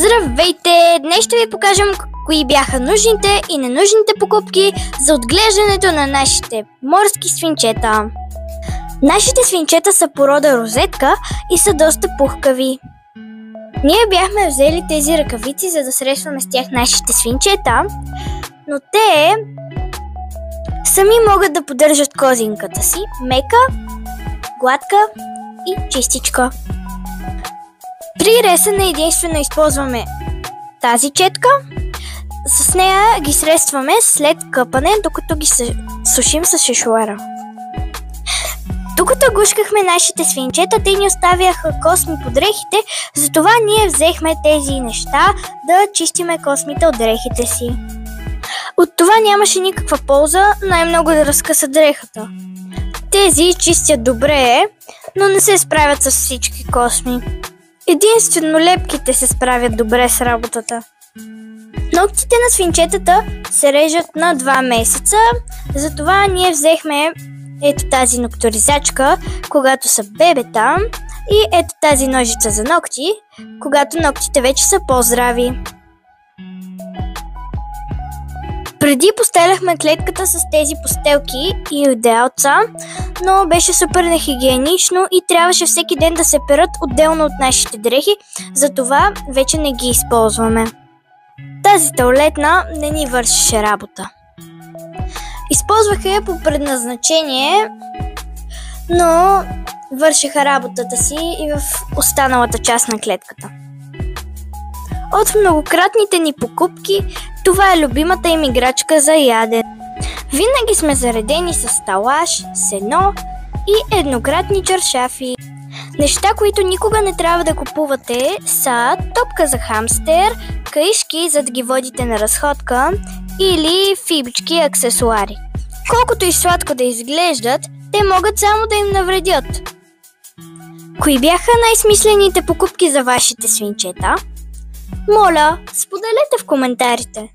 Здравейте! Днес ще ви покажем кои бяха нужните и ненужните покупки за отглеждането на нашите морски свинчета. Нашите свинчета са порода розетка и са доста пухкави. Ние бяхме взели тези ръкавици, за да срещваме с тях нашите свинчета, но те сами могат да поддържат козинката си мека, гладка и чистичка. При ресане единствено използваме тази четка. С нея ги срещваме след къпане, докато ги сушим с шишуара. Докато гушкахме нашите свинчета, те ни оставяха косми по дрехите, затова ние взехме тези неща да чистиме космите от дрехите си. От това нямаше никаква полза, най-много да разкъса дрехата. Тези чистят добре, но не се справят с всички косми. Единствено лепките се справят добре с работата. Ногтите на свинчетата се режат на 2 месеца, затова ние взехме ето тази ногторизачка, когато са бебета, и ето тази ножица за ногти, когато ногтите вече са по-здрави. Преди постеляхме клетката с тези постелки и одеялца, но беше супер нехигиенично и трябваше всеки ден да се перат отделно от нашите дрехи, затова вече не ги използваме. Тази тоалетна не ни вършеше работа. Използваха я по предназначение, но вършиха работата си и в останалата част на клетката. От многократните ни покупки, това е любимата им играчка за ядене. Винаги сме заредени с талаш, сено и еднократни чаршафи. Неща, които никога не трябва да купувате, са топка за хамстер, каишки, за да ги водите на разходка, или фибички аксесуари. Колкото и сладко да изглеждат, те могат само да им навредят. Кои бяха най-смислените покупки за вашите свинчета? Моля, споделете в коментарите.